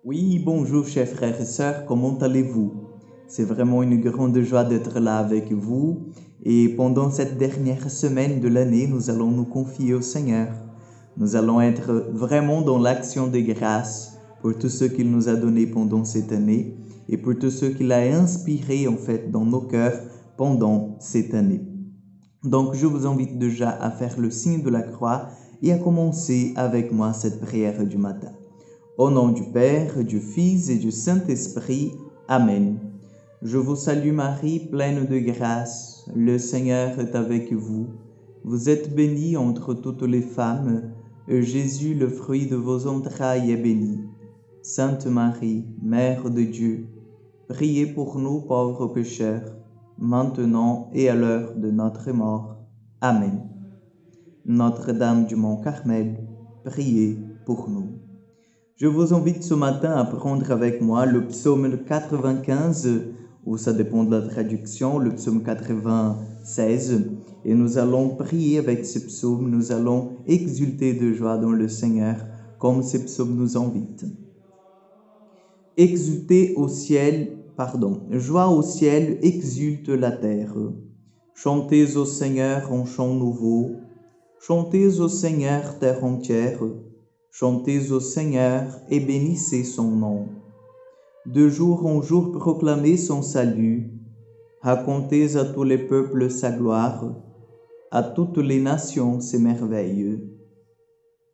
Oui, bonjour chers frères et sœurs, comment allez-vous? C'est vraiment une grande joie d'être là avec vous et pendant cette dernière semaine de l'année, nous allons nous confier au Seigneur. Nous allons être vraiment dans l'action de grâce pour tout ce qu'il nous a donné pendant cette année et pour tout ce qu'il a inspiré en fait dans nos cœurs pendant cette année. Donc je vous invite déjà à faire le signe de la croix et à commencer avec moi cette prière du matin. Au nom du Père, du Fils et du Saint-Esprit. Amen. Je vous salue Marie, pleine de grâce. Le Seigneur est avec vous. Vous êtes bénie entre toutes les femmes, et Jésus, le fruit de vos entrailles, est béni. Sainte Marie, Mère de Dieu, priez pour nous pauvres pécheurs, maintenant et à l'heure de notre mort. Amen. Notre-Dame du Mont Carmel, priez pour nous. Je vous invite ce matin à prendre avec moi le psaume 95, ou ça dépend de la traduction, le psaume 96, et nous allons prier avec ce psaume, nous allons exulter de joie dans le Seigneur, comme ce psaume nous invite. Joie au ciel, exulte la terre. Chantez au Seigneur un chant nouveau, chantez au Seigneur terre entière, chantez au Seigneur et bénissez son nom. De jour en jour proclamez son salut, racontez à tous les peuples sa gloire, à toutes les nations ses merveilles.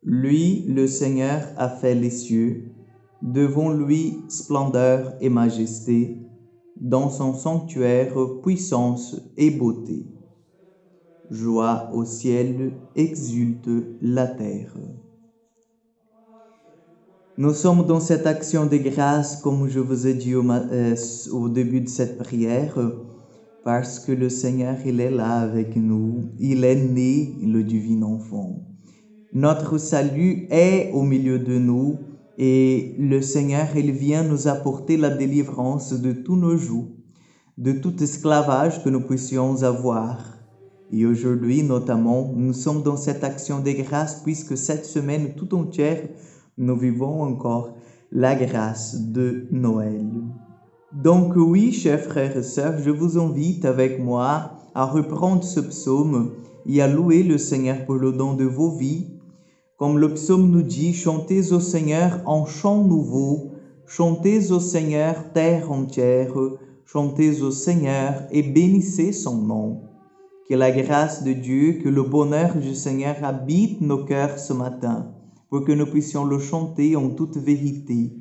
Lui, le Seigneur, a fait les cieux, devant lui splendeur et majesté, dans son sanctuaire puissance et beauté. Joie au ciel, exulte la terre. Nous sommes dans cette action de grâce, comme je vous ai dit au début de cette prière, parce que le Seigneur, il est là avec nous. Il est né, le divin enfant. Notre salut est au milieu de nous et le Seigneur, il vient nous apporter la délivrance de tous nos jougs, de tout esclavage que nous puissions avoir. Et aujourd'hui, notamment, nous sommes dans cette action de grâce puisque cette semaine tout entière, nous vivons encore la grâce de Noël. Donc oui, chers frères et sœurs, je vous invite avec moi à reprendre ce psaume et à louer le Seigneur pour le don de vos vies. Comme le psaume nous dit, chantez au Seigneur en chant nouveau, chantez au Seigneur terre entière, chantez au Seigneur et bénissez son nom. Que la grâce de Dieu, que le bonheur du Seigneur habite nos cœurs ce matin, pour que nous puissions le chanter en toute vérité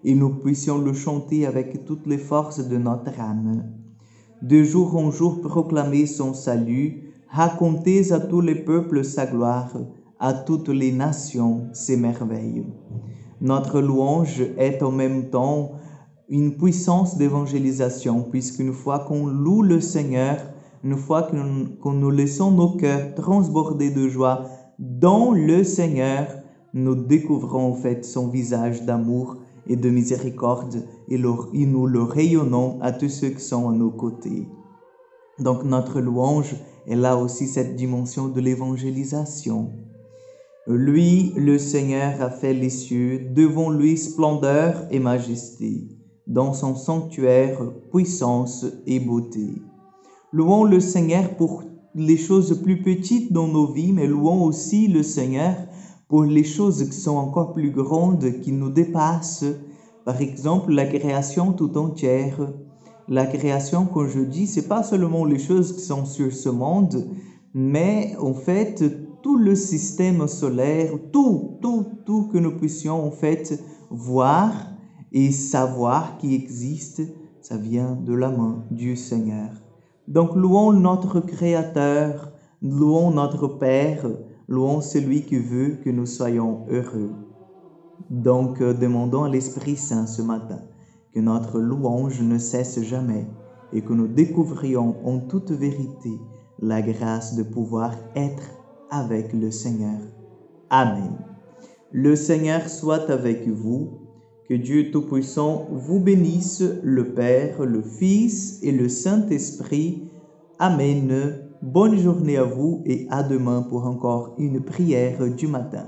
et nous puissions le chanter avec toutes les forces de notre âme. De jour en jour proclamez son salut, racontez à tous les peuples sa gloire, à toutes les nations ses merveilles. Notre louange est en même temps une puissance d'évangélisation, puisqu'une fois qu'on loue le Seigneur, une fois que nous laissons nos cœurs transborder de joie dans le Seigneur, nous découvrons en fait son visage d'amour et de miséricorde et nous le rayonnons à tous ceux qui sont à nos côtés. Donc notre louange est là aussi cette dimension de l'évangélisation. Lui, le Seigneur, a fait les cieux, devant lui splendeur et majesté, dans son sanctuaire puissance et beauté. Louons le Seigneur pour les choses plus petites dans nos vies, mais louons aussi le Seigneur pour les choses qui sont encore plus grandes, qui nous dépassent. Par exemple, la création tout entière. La création, quand je dis, c'est pas seulement les choses qui sont sur ce monde, mais en fait, tout le système solaire, tout que nous puissions en fait voir et savoir qui existe, ça vient de la main du Seigneur. Donc, louons notre Créateur, louons notre Père, louons celui qui veut que nous soyons heureux. Donc, demandons à l'Esprit Saint ce matin que notre louange ne cesse jamais et que nous découvrions en toute vérité la grâce de pouvoir être avec le Seigneur. Amen. Le Seigneur soit avec vous. Que Dieu Tout-Puissant vous bénisse, le Père, le Fils et le Saint-Esprit. Amen. Bonne journée à vous et à demain pour encore une prière du matin.